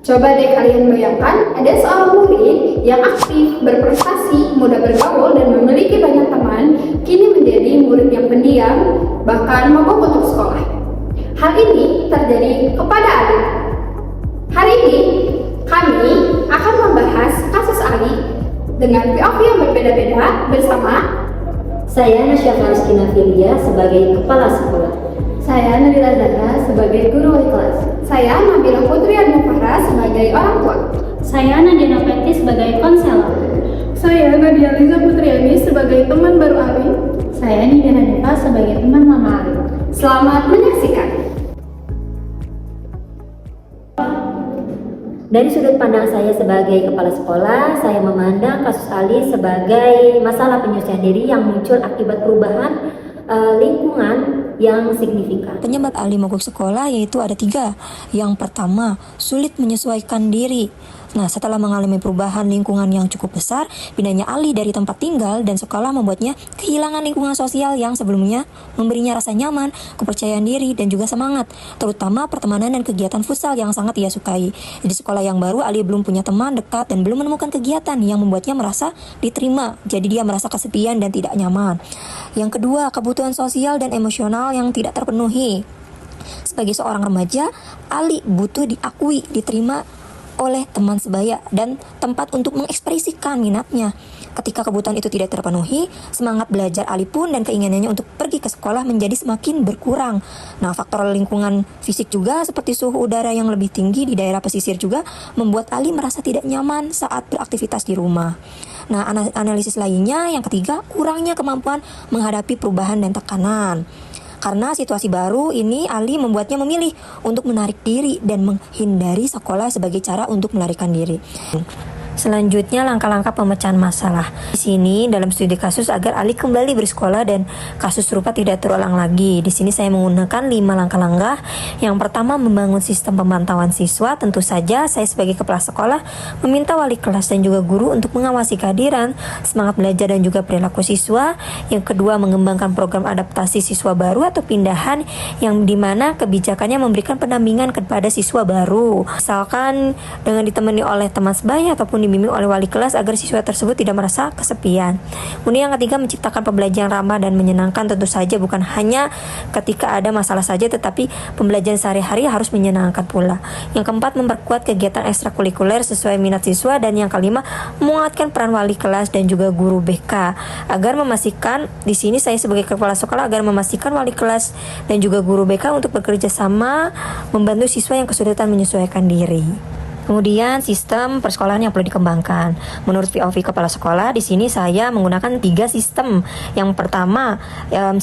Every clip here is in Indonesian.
Coba deh kalian bayangkan, ada seorang murid yang aktif, berprestasi, mudah bergaul, dan memiliki banyak teman, kini menjadi murid yang pendiam, bahkan mogok untuk sekolah. Hal ini terjadi kepada Ali. Hari ini, kami akan membahas kasus Ali dengan POV yang berbeda-beda bersama saya Nasya Farizkina Filia sebagai kepala sekolah. Saya Nabila Zahra sebagai guru wali kelas. Saya Nabila Putri Adnufara sebagai orang tua. Saya Nadia Nopeti sebagai konselor. Saya Nadia Liza Putriani sebagai teman baru Ali. Saya Nidia Hanifa sebagai teman Mama Ali. Selamat menyaksikan. Dari sudut pandang saya sebagai kepala sekolah, saya memandang kasus Ali sebagai masalah penyesuaian diri yang muncul akibat perubahan lingkungan yang signifikan. Penyebab Ali mogok sekolah yaitu ada 3. Yang pertama, sulit menyesuaikan diri. Nah, setelah mengalami perubahan lingkungan yang cukup besar, pindahnya Ali dari tempat tinggal dan sekolah membuatnya kehilangan lingkungan sosial yang sebelumnya memberinya rasa nyaman, kepercayaan diri, dan juga semangat, terutama pertemanan dan kegiatan futsal yang sangat ia sukai. Di sekolah yang baru, Ali belum punya teman dekat dan belum menemukan kegiatan yang membuatnya merasa diterima, jadi dia merasa kesepian dan tidak nyaman. Yang kedua, kebutuhan sosial dan emosional yang tidak terpenuhi. Sebagai seorang remaja, Ali butuh diakui, diterima oleh teman sebaya dan tempat untuk mengekspresikan minatnya. Ketika kebutuhan itu tidak terpenuhi, semangat belajar Ali pun dan keinginannya untuk pergi ke sekolah menjadi semakin berkurang. Nah, faktor lingkungan fisik juga seperti suhu udara yang lebih tinggi di daerah pesisir juga membuat Ali merasa tidak nyaman saat beraktivitas di rumah. Nah, analisis lainnya yang ketiga, kurangnya kemampuan menghadapi perubahan dan tekanan. Karena situasi baru ini, Ali membuatnya memilih untuk menarik diri dan menghindari sekolah sebagai cara untuk melarikan diri. Selanjutnya, langkah-langkah pemecahan masalah. Di sini dalam studi kasus agar Ali kembali bersekolah dan kasus serupa tidak terulang lagi. Di sini saya menggunakan 5 langkah-langkah. Yang pertama, membangun sistem pemantauan siswa. Tentu saja saya sebagai kepala sekolah meminta wali kelas dan juga guru untuk mengawasi kehadiran, semangat belajar dan juga perilaku siswa. Yang kedua, mengembangkan program adaptasi siswa baru atau pindahan yang dimana kebijakannya memberikan pendampingan kepada siswa baru. Misalkan dengan ditemani oleh teman sebaya ataupun dibimbing oleh wali kelas agar siswa tersebut tidak merasa kesepian. Kemudian yang ketiga, menciptakan pembelajaran ramah dan menyenangkan. Tentu saja bukan hanya ketika ada masalah saja, tetapi pembelajaran sehari-hari harus menyenangkan pula. Yang keempat, memperkuat kegiatan ekstrakurikuler sesuai minat siswa. Dan yang kelima, menguatkan peran wali kelas dan juga guru BK agar memastikan, di sini saya sebagai kepala sekolah agar memastikan wali kelas dan juga guru BK untuk bekerja sama membantu siswa yang kesulitan menyesuaikan diri. Kemudian sistem persekolahan yang perlu dikembangkan. Menurut POV kepala sekolah, di sini saya menggunakan 3 sistem. Yang pertama,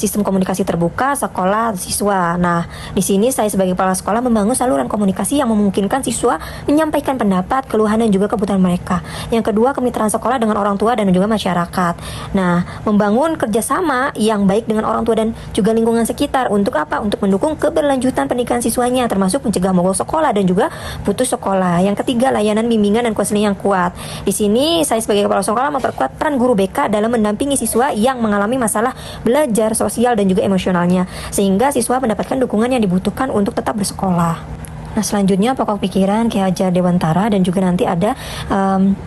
sistem komunikasi terbuka sekolah siswa. Nah, di sini saya sebagai kepala sekolah membangun saluran komunikasi yang memungkinkan siswa menyampaikan pendapat, keluhan dan juga kebutuhan mereka. Yang kedua, kemitraan sekolah dengan orang tua dan juga masyarakat. Nah, membangun kerjasama yang baik dengan orang tua dan juga lingkungan sekitar. Untuk apa? Untuk mendukung keberlanjutan pendidikan siswanya, termasuk mencegah mogok sekolah dan juga putus sekolah. Yang ketiga, layanan bimbingan dan konseling yang kuat. Di sini saya sebagai kepala sekolah memperkuat peran guru BK dalam mendampingi siswa yang mengalami masalah belajar sosial dan juga emosionalnya, sehingga siswa mendapatkan dukungan yang dibutuhkan untuk tetap bersekolah. Nah, selanjutnya pokok pikiran Ki Hajar Dewantara dan juga nanti ada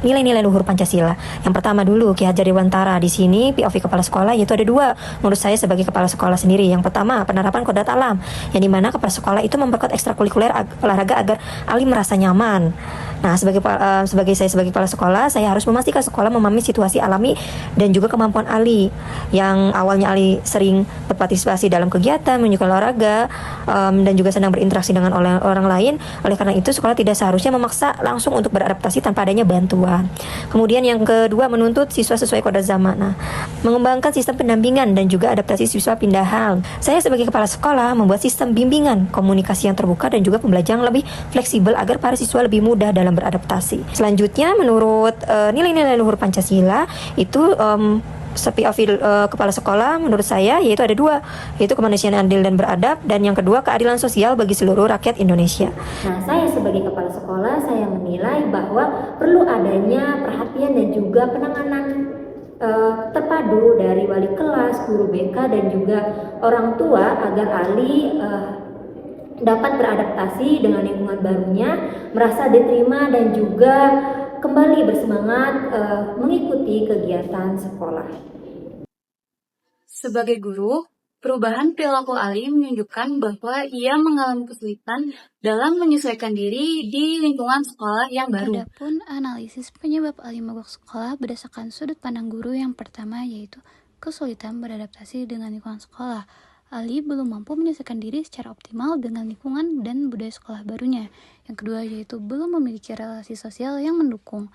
nilai-nilai luhur Pancasila. Yang pertama dulu Ki Hajar Dewantara. Di sini POV kepala sekolah yaitu ada 2 menurut saya sebagai kepala sekolah sendiri. Yang pertama, penerapan kodrat alam, yang dimana kepala sekolah itu memperkuat ekstrakurikuler olahraga agar Ali merasa nyaman. Nah, sebagai saya sebagai kepala sekolah, saya harus memastikan sekolah memahami situasi alami dan juga kemampuan Ali. Yang awalnya Ali sering berpartisipasi dalam kegiatan, menyukai olahraga, dan juga senang berinteraksi dengan orang lain. Oleh karena itu, sekolah tidak seharusnya memaksa langsung untuk beradaptasi tanpa adanya bantuan. Kemudian yang kedua, menuntut siswa sesuai kodrat zaman. Nah, mengembangkan sistem pendampingan dan juga adaptasi siswa pindahan. Saya sebagai kepala sekolah membuat sistem bimbingan, komunikasi yang terbuka dan juga pembelajaran lebih fleksibel agar para siswa lebih mudah dalam beradaptasi. Selanjutnya, menurut nilai-nilai luhur Pancasila itu POV kepala sekolah menurut saya yaitu ada 2, yaitu kemanusiaan adil dan beradab, dan yang kedua keadilan sosial bagi seluruh rakyat Indonesia. Nah, saya sebagai kepala sekolah, saya menilai bahwa perlu adanya perhatian dan juga penanganan terpadu dari wali kelas, guru BK dan juga orang tua agar Ali dapat beradaptasi dengan lingkungan barunya, merasa diterima dan juga kembali bersemangat mengikuti kegiatan sekolah. Sebagai guru, perubahan perilaku Ali menunjukkan bahwa ia mengalami kesulitan dalam menyesuaikan diri di lingkungan sekolah yang baru. Adapun analisis penyebab Ali mogok sekolah berdasarkan sudut pandang guru yang pertama yaitu kesulitan beradaptasi dengan lingkungan sekolah. Ali belum mampu menyesuaikan diri secara optimal dengan lingkungan dan budaya sekolah barunya. Yang kedua yaitu belum memiliki relasi sosial yang mendukung.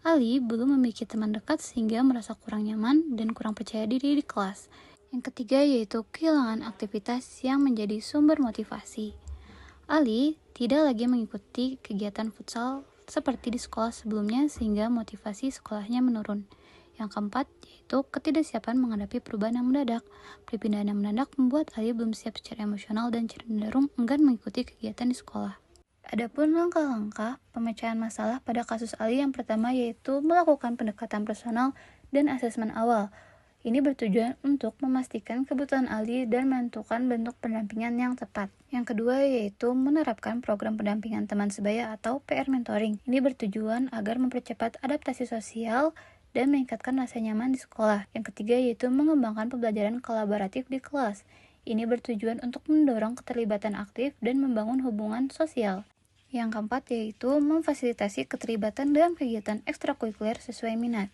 Ali belum memiliki teman dekat sehingga merasa kurang nyaman dan kurang percaya diri di kelas. Yang ketiga yaitu kehilangan aktivitas yang menjadi sumber motivasi. Ali tidak lagi mengikuti kegiatan futsal seperti di sekolah sebelumnya sehingga motivasi sekolahnya menurun. Yang keempat yaitu ketidaksiapan menghadapi perubahan yang mendadak. Perpindahan yang mendadak membuat Ali belum siap secara emosional dan cenderung enggan mengikuti kegiatan di sekolah. Adapun langkah-langkah pemecahan masalah pada kasus Ali yang pertama yaitu melakukan pendekatan personal dan asesmen awal. Ini bertujuan untuk memastikan kebutuhan Ali dan menentukan bentuk pendampingan yang tepat. Yang kedua yaitu menerapkan program pendampingan teman sebaya atau peer mentoring. Ini bertujuan agar mempercepat adaptasi sosial dan meningkatkan rasa nyaman di sekolah. Yang ketiga yaitu mengembangkan pembelajaran kolaboratif di kelas. Ini bertujuan untuk mendorong keterlibatan aktif dan membangun hubungan sosial. Yang keempat yaitu memfasilitasi keterlibatan dalam kegiatan ekstrakurikuler sesuai minat.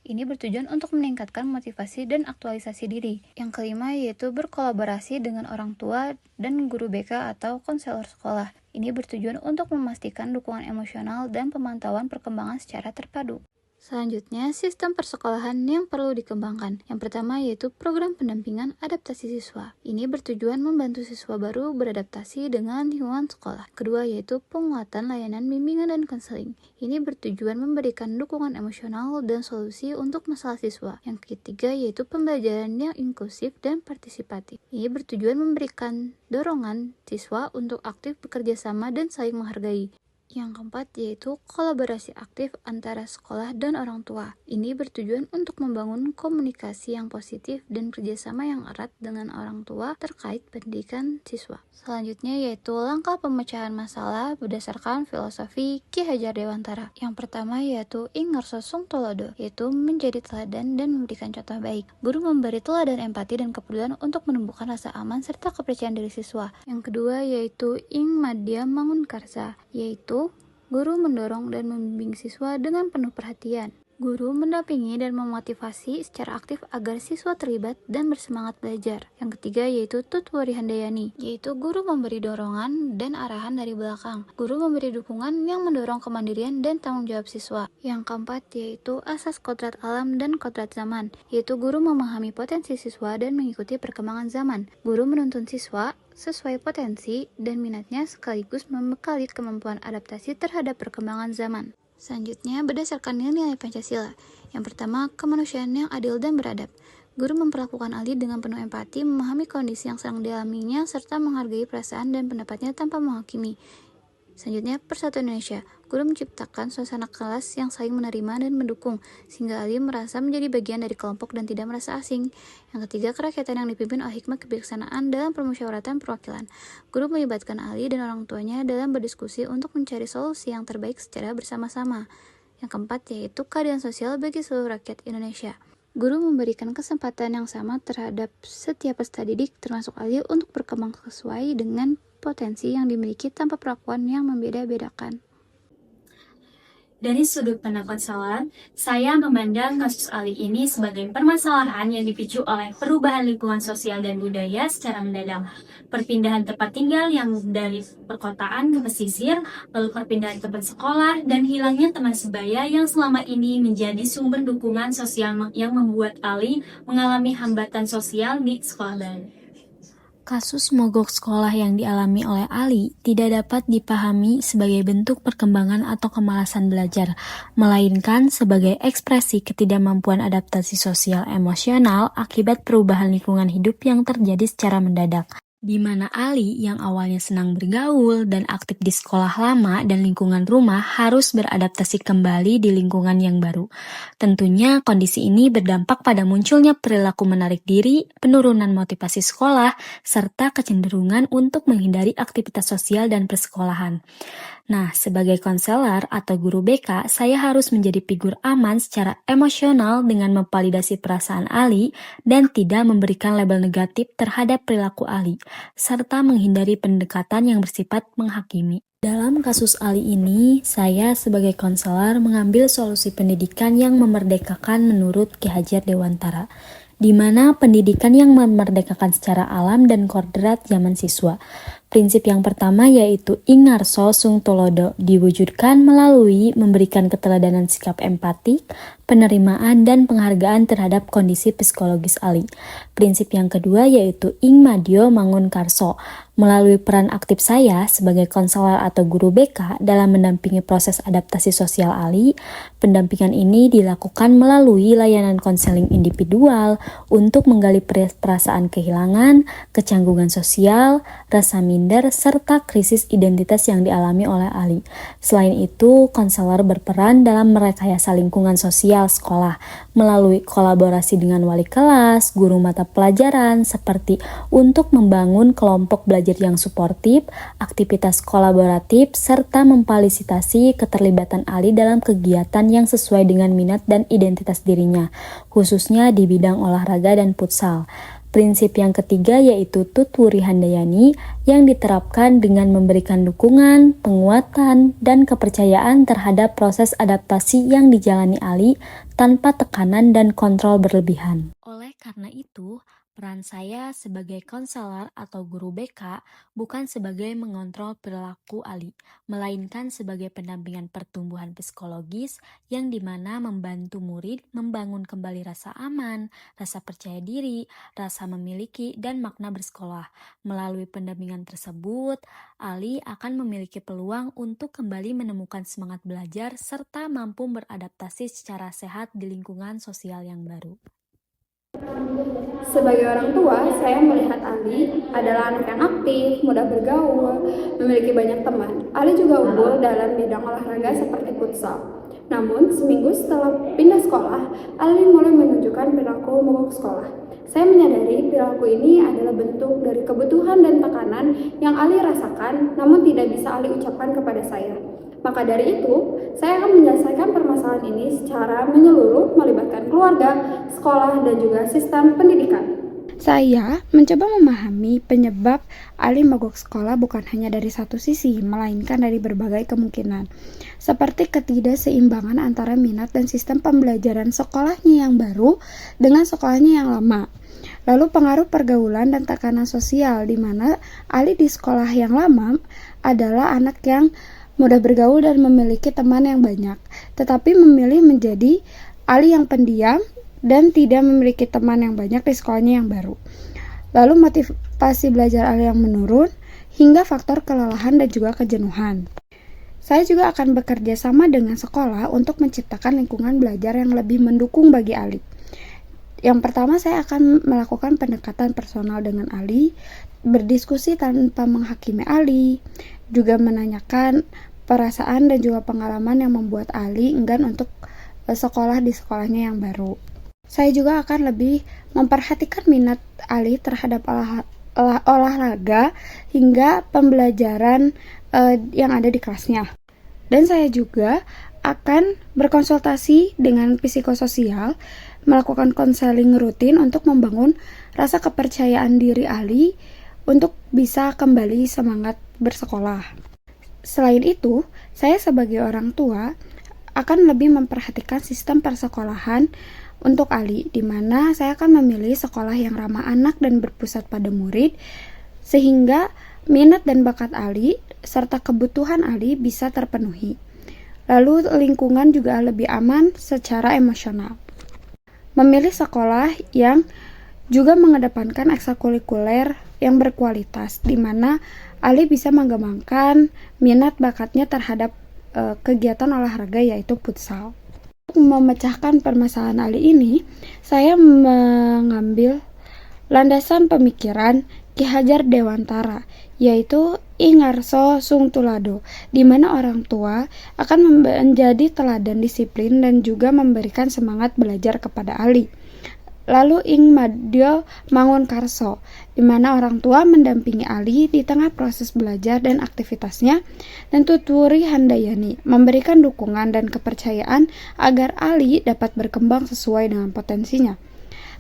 Ini bertujuan untuk meningkatkan motivasi dan aktualisasi diri. Yang kelima yaitu berkolaborasi dengan orang tua dan guru BK atau konselor sekolah. Ini bertujuan untuk memastikan dukungan emosional dan pemantauan perkembangan secara terpadu. Selanjutnya, sistem persekolahan yang perlu dikembangkan. Yang pertama yaitu program pendampingan adaptasi siswa. Ini bertujuan membantu siswa baru beradaptasi dengan lingkungan sekolah. Kedua yaitu penguatan layanan bimbingan dan konseling. Ini bertujuan memberikan dukungan emosional dan solusi untuk masalah siswa. Yang ketiga yaitu pembelajaran yang inklusif dan partisipatif. Ini bertujuan memberikan dorongan siswa untuk aktif bekerja sama dan saling menghargai. Yang keempat yaitu kolaborasi aktif antara sekolah dan orang tua. Ini bertujuan untuk membangun komunikasi yang positif dan kerjasama yang erat dengan orang tua terkait pendidikan siswa. Selanjutnya yaitu langkah pemecahan masalah berdasarkan filosofi Ki Hajar Dewantara. Yang pertama yaitu ing ngarsa sung tulodo, yaitu menjadi teladan dan memberikan contoh baik. Guru memberi teladan empati dan kepedulian untuk menumbuhkan rasa aman serta kepercayaan diri siswa. Yang kedua yaitu ing madya mangun karsa, yaitu guru mendorong dan membimbing siswa dengan penuh perhatian. Guru mendampingi dan memotivasi secara aktif agar siswa terlibat dan bersemangat belajar. Yang ketiga yaitu tutwari handayani, yaitu guru memberi dorongan dan arahan dari belakang. Guru memberi dukungan yang mendorong kemandirian dan tanggung jawab siswa. Yang keempat yaitu asas kodrat alam dan kodrat zaman, yaitu guru memahami potensi siswa dan mengikuti perkembangan zaman. Guru menuntun siswa sesuai potensi dan minatnya sekaligus membekali kemampuan adaptasi terhadap perkembangan zaman. Selanjutnya, berdasarkan nilai-nilai Pancasila. Yang pertama, kemanusiaan yang adil dan beradab. Guru memperlakukan Ali dengan penuh empati, memahami kondisi yang sedang dialaminya, serta menghargai perasaan dan pendapatnya tanpa menghakimi. Selanjutnya, Persatuan Indonesia. Guru menciptakan suasana kelas yang saling menerima dan mendukung, sehingga Ali merasa menjadi bagian dari kelompok dan tidak merasa asing. Yang ketiga, kerakyatan yang dipimpin oleh hikmah kebijaksanaan dalam permusyawaratan perwakilan. Guru melibatkan Ali dan orang tuanya dalam berdiskusi untuk mencari solusi yang terbaik secara bersama-sama. Yang keempat, yaitu keadilan sosial bagi seluruh rakyat Indonesia. Guru memberikan kesempatan yang sama terhadap setiap peserta didik, termasuk Ali, untuk berkembang sesuai dengan potensi yang dimiliki tanpa perlakuan yang membeda-bedakan. Dari sudut pandang konselor, saya memandang kasus Ali ini sebagai permasalahan yang dipicu oleh perubahan lingkungan sosial dan budaya secara mendadak. Perpindahan tempat tinggal yang dari perkotaan ke pesisir, lalu perpindahan tempat sekolah, dan hilangnya teman sebaya yang selama ini menjadi sumber dukungan sosial yang membuat Ali mengalami hambatan sosial di sekolah baru. Kasus mogok sekolah yang dialami oleh Ali tidak dapat dipahami sebagai bentuk perkembangan atau kemalasan belajar, melainkan sebagai ekspresi ketidakmampuan adaptasi sosial emosional akibat perubahan lingkungan hidup yang terjadi secara mendadak. di mana Ali yang awalnya senang bergaul dan aktif di sekolah lama dan lingkungan rumah harus beradaptasi kembali di lingkungan yang baru. Tentunya kondisi ini berdampak pada munculnya perilaku menarik diri, penurunan motivasi sekolah, serta kecenderungan untuk menghindari aktivitas sosial dan persekolahan. Nah, sebagai konselor atau guru BK, saya harus menjadi figur aman secara emosional dengan memvalidasi perasaan Ali dan tidak memberikan label negatif terhadap perilaku Ali, serta menghindari pendekatan yang bersifat menghakimi. Dalam kasus Ali ini, saya sebagai konselor mengambil solusi pendidikan yang memerdekakan menurut Ki Hajar Dewantara, di mana pendidikan yang memerdekakan secara alam dan kodrat zaman siswa. Prinsip yang pertama yaitu ing ngarso sung tulodo diwujudkan melalui memberikan keteladanan sikap empatik, penerimaan, dan penghargaan terhadap kondisi psikologis Ali. Prinsip yang kedua yaitu ing madyo mangun karso, melalui peran aktif saya sebagai konselor atau guru BK dalam mendampingi proses adaptasi sosial Ali. Pendampingan ini dilakukan melalui layanan konseling individual untuk menggali perasaan kehilangan, kecanggungan sosial, rasa minder, serta krisis identitas yang dialami oleh Ali. Selain itu, konselor berperan dalam merekayasa lingkungan sosial sekolah melalui kolaborasi dengan wali kelas, guru mata pelajaran, seperti untuk membangun kelompok belajar yang suportif, aktivitas kolaboratif, serta memfasilitasi keterlibatan Ali dalam kegiatan yang sesuai dengan minat dan identitas dirinya, khususnya di bidang olahraga dan futsal. Prinsip yang ketiga yaitu Tutwuri Handayani yang diterapkan dengan memberikan dukungan, penguatan, dan kepercayaan terhadap proses adaptasi yang dijalani Ali tanpa tekanan dan kontrol berlebihan. Oleh karena itu, peran saya sebagai konselor atau guru BK bukan sebagai mengontrol perilaku Ali, melainkan sebagai pendampingan pertumbuhan psikologis yang dimana membantu murid membangun kembali rasa aman, rasa percaya diri, rasa memiliki, dan makna bersekolah. Melalui pendampingan tersebut, Ali akan memiliki peluang untuk kembali menemukan semangat belajar serta mampu beradaptasi secara sehat di lingkungan sosial yang baru. Sebagai orang tua, saya melihat Ali adalah anak yang aktif, mudah bergaul, memiliki banyak teman. Ali juga unggul dalam bidang olahraga seperti futsal. Namun, seminggu setelah pindah sekolah, Ali mulai menunjukkan perilaku mogok sekolah. Saya menyadari perilaku ini adalah bentuk dari kebutuhan dan tekanan yang Ali rasakan, namun tidak bisa Ali ucapkan kepada saya. Maka dari itu, saya akan menyelesaikan permasalahan ini secara menyeluruh melibatkan keluarga, sekolah, dan juga sistem pendidikan. Saya mencoba memahami penyebab Ali mogok sekolah bukan hanya dari satu sisi, melainkan dari berbagai kemungkinan, seperti ketidakseimbangan antara minat dan sistem pembelajaran sekolahnya yang baru dengan sekolahnya yang lama. Lalu pengaruh pergaulan dan tekanan sosial, di mana Ali di sekolah yang lama adalah anak yang mudah bergaul dan memiliki teman yang banyak, tetapi memilih menjadi Ali yang pendiam dan tidak memiliki teman yang banyak di sekolahnya yang baru. Lalu motivasi belajar Ali yang menurun, hingga faktor kelelahan dan juga kejenuhan. Saya juga akan bekerja sama dengan sekolah untuk menciptakan lingkungan belajar yang lebih mendukung bagi Ali. Yang pertama, saya akan melakukan pendekatan personal dengan Ali, berdiskusi tanpa menghakimi Ali, juga menanyakan perasaan dan juga pengalaman yang membuat Ali enggan untuk sekolah di sekolahnya yang baru. Saya juga akan lebih memperhatikan minat Ali terhadap olahraga hingga pembelajaran yang ada di kelasnya. Dan saya juga akan berkonsultasi dengan psikososial, melakukan konseling rutin untuk membangun rasa kepercayaan diri Ali untuk bisa kembali semangat bersekolah. Selain itu, saya sebagai orang tua akan lebih memperhatikan sistem persekolahan untuk Ali, di mana saya akan memilih sekolah yang ramah anak dan berpusat pada murid, sehingga minat dan bakat Ali serta kebutuhan Ali bisa terpenuhi. Lalu lingkungan juga lebih aman secara emosional. Memilih sekolah yang juga mengedepankan ekstrakurikuler yang berkualitas, di mana Ali bisa mengembangkan minat bakatnya terhadap kegiatan olahraga yaitu futsal. Untuk memecahkan permasalahan Ali ini, saya mengambil landasan pemikiran Ki Hajar Dewantara, yaitu I Ngarso Sungtulado, di mana orang tua akan menjadi teladan disiplin dan juga memberikan semangat belajar kepada Ali. Lalu Ing Madyo Mangunkarso, di mana orang tua mendampingi Ali di tengah proses belajar dan aktivitasnya, dan Tutwuri Handayani memberikan dukungan dan kepercayaan agar Ali dapat berkembang sesuai dengan potensinya.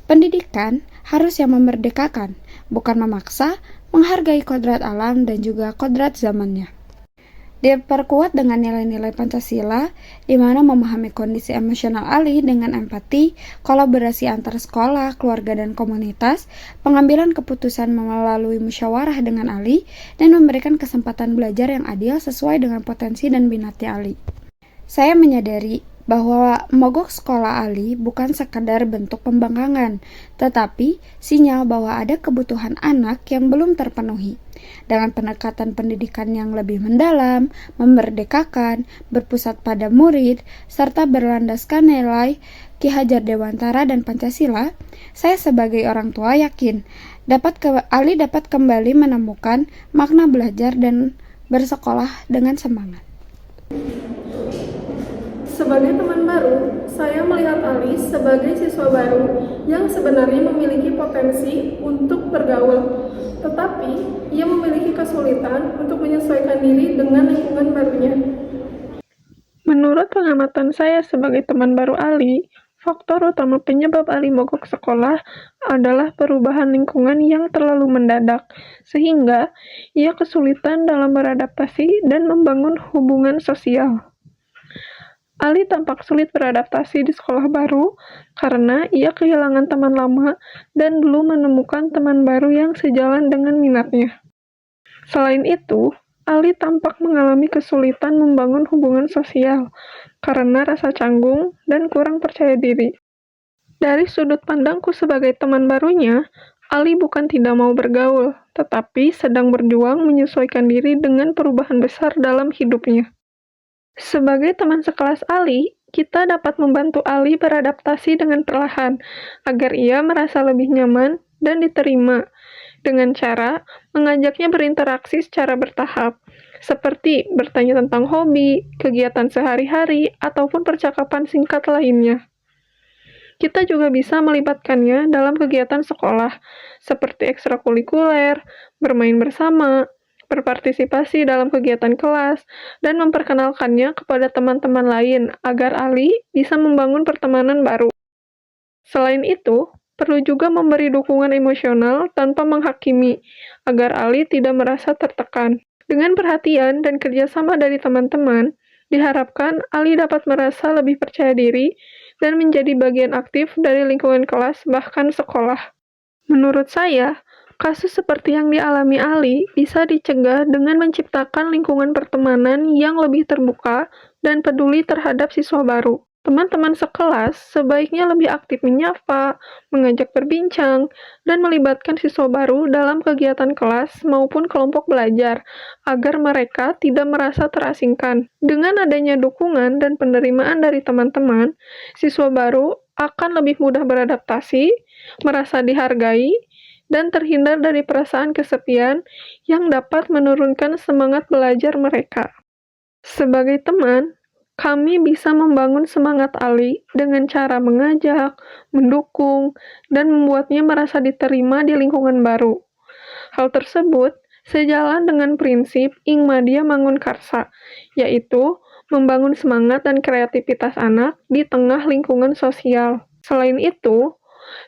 Pendidikan harus yang memerdekakan, bukan memaksa, menghargai kodrat alam dan juga kodrat zamannya. Diperkuat dengan nilai-nilai Pancasila, di mana memahami kondisi emosional Ali dengan empati, kolaborasi antar sekolah, keluarga, dan komunitas, pengambilan keputusan melalui musyawarah dengan Ali, dan memberikan kesempatan belajar yang adil sesuai dengan potensi dan minatnya Ali. Saya menyadari bahwa mogok sekolah Ali bukan sekadar bentuk pembangkangan, tetapi sinyal bahwa ada kebutuhan anak yang belum terpenuhi. Dengan pendekatan pendidikan yang lebih mendalam, memerdekakan, berpusat pada murid, serta berlandaskan nilai Ki Hajar Dewantara dan Pancasila, saya sebagai orang tua yakin Ali dapat kembali menemukan makna belajar dan bersekolah dengan semangat. Sebagai teman baru, saya melihat Ali sebagai siswa baru yang sebenarnya memiliki potensi untuk bergaul, tetapi ia memiliki kesulitan untuk menyesuaikan diri dengan lingkungan barunya. Menurut pengamatan saya sebagai teman baru Ali, faktor utama penyebab Ali mogok sekolah adalah perubahan lingkungan yang terlalu mendadak, sehingga ia kesulitan dalam beradaptasi dan membangun hubungan sosial. Ali tampak sulit beradaptasi di sekolah baru karena ia kehilangan teman lama dan belum menemukan teman baru yang sejalan dengan minatnya. Selain itu, Ali tampak mengalami kesulitan membangun hubungan sosial karena rasa canggung dan kurang percaya diri. Dari sudut pandangku sebagai teman barunya, Ali bukan tidak mau bergaul, tetapi sedang berjuang menyesuaikan diri dengan perubahan besar dalam hidupnya. Sebagai teman sekelas Ali, kita dapat membantu Ali beradaptasi dengan perlahan, agar ia merasa lebih nyaman dan diterima, dengan cara mengajaknya berinteraksi secara bertahap, seperti bertanya tentang hobi, kegiatan sehari-hari, ataupun percakapan singkat lainnya. Kita juga bisa melibatkannya dalam kegiatan sekolah, seperti ekstrakurikuler, bermain bersama, berpartisipasi dalam kegiatan kelas, dan memperkenalkannya kepada teman-teman lain agar Ali bisa membangun pertemanan baru. Selain itu, perlu juga memberi dukungan emosional tanpa menghakimi, agar Ali tidak merasa tertekan. Dengan perhatian dan kerjasama dari teman-teman, diharapkan Ali dapat merasa lebih percaya diri dan menjadi bagian aktif dari lingkungan kelas bahkan sekolah. Menurut saya, kasus seperti yang dialami Ali bisa dicegah dengan menciptakan lingkungan pertemanan yang lebih terbuka dan peduli terhadap siswa baru. Teman-teman sekelas sebaiknya lebih aktif menyapa, mengajak berbincang, dan melibatkan siswa baru dalam kegiatan kelas maupun kelompok belajar, agar mereka tidak merasa terasingkan. Dengan adanya dukungan dan penerimaan dari teman-teman, siswa baru akan lebih mudah beradaptasi, merasa dihargai, dan terhindar dari perasaan kesepian yang dapat menurunkan semangat belajar mereka. Sebagai teman, kami bisa membangun semangat Ali dengan cara mengajak, mendukung, dan membuatnya merasa diterima di lingkungan baru. Hal tersebut sejalan dengan prinsip Ing Madya Mangunkarsa, yaitu membangun semangat dan kreativitas anak di tengah lingkungan sosial. Selain itu,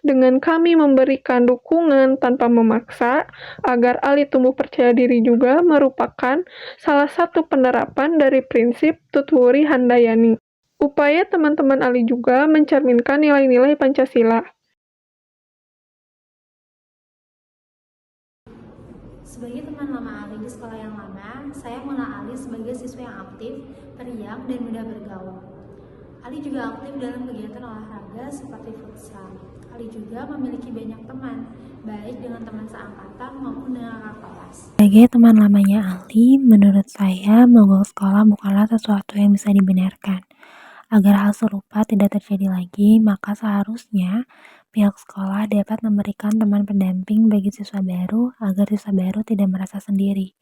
dengan kami memberikan dukungan tanpa memaksa agar Ali tumbuh percaya diri juga merupakan salah satu penerapan dari prinsip Tutwuri Handayani. Upaya teman-teman Ali juga mencerminkan nilai-nilai Pancasila. Sebagai teman lama Ali di sekolah yang lama, saya mengenal Ali sebagai siswa yang aktif, periang, dan mudah bergaul. Ali juga aktif dalam kegiatan olahraga seperti futsal. Ali juga memiliki banyak teman, baik dengan teman seangkatan maupun dengan kakak kelas. Sebagai teman lamanya Ali, menurut saya mogok sekolah bukanlah sesuatu yang bisa dibenarkan. Agar hal serupa tidak terjadi lagi, maka seharusnya pihak sekolah dapat memberikan teman pendamping bagi siswa baru agar siswa baru tidak merasa sendiri.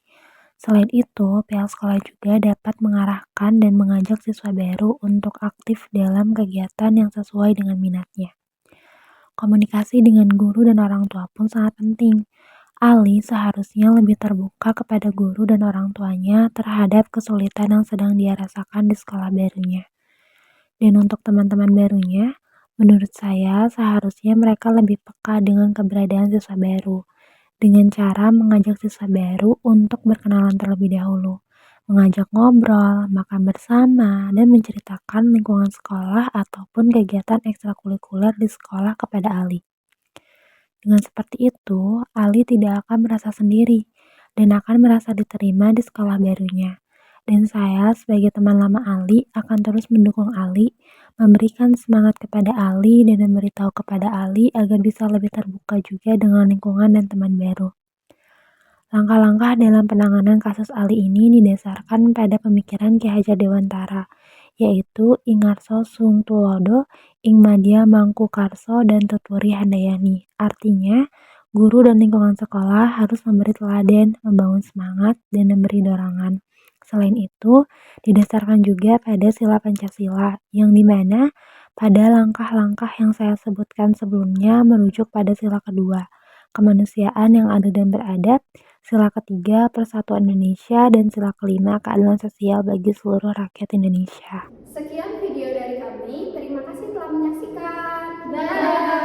Selain itu, pihak sekolah juga dapat mengarahkan dan mengajak siswa baru untuk aktif dalam kegiatan yang sesuai dengan minatnya. Komunikasi dengan guru dan orang tua pun sangat penting. Ali seharusnya lebih terbuka kepada guru dan orang tuanya terhadap kesulitan yang sedang dia rasakan di sekolah barunya. Dan untuk teman-teman barunya, menurut saya seharusnya mereka lebih peka dengan keberadaan siswa baru, dengan cara mengajak siswa baru untuk berkenalan terlebih dahulu, mengajak ngobrol, makan bersama, dan menceritakan lingkungan sekolah ataupun kegiatan ekstrakurikuler di sekolah kepada Ali. Dengan seperti itu, Ali tidak akan merasa sendiri dan akan merasa diterima di sekolah barunya. Dan saya sebagai teman lama Ali akan terus mendukung Ali, memberikan semangat kepada Ali dan memberitahu kepada Ali agar bisa lebih terbuka juga dengan lingkungan dan teman baru. Langkah-langkah dalam penanganan kasus Ali ini didasarkan pada pemikiran Ki Hajar Dewantara, yaitu Ingarso Sung Tulodo, Ing Madya Mangkukarso, dan Tutwuri Handayani. Artinya, guru dan lingkungan sekolah harus memberi teladan, membangun semangat, dan memberi dorongan. Selain itu, didasarkan juga pada sila Pancasila, yang dimana pada langkah-langkah yang saya sebutkan sebelumnya merujuk pada sila kedua, kemanusiaan yang adil dan beradab, sila ketiga persatuan Indonesia, dan sila kelima keadilan sosial bagi seluruh rakyat Indonesia. Sekian video dari kami, terima kasih telah menyaksikan. Dadah!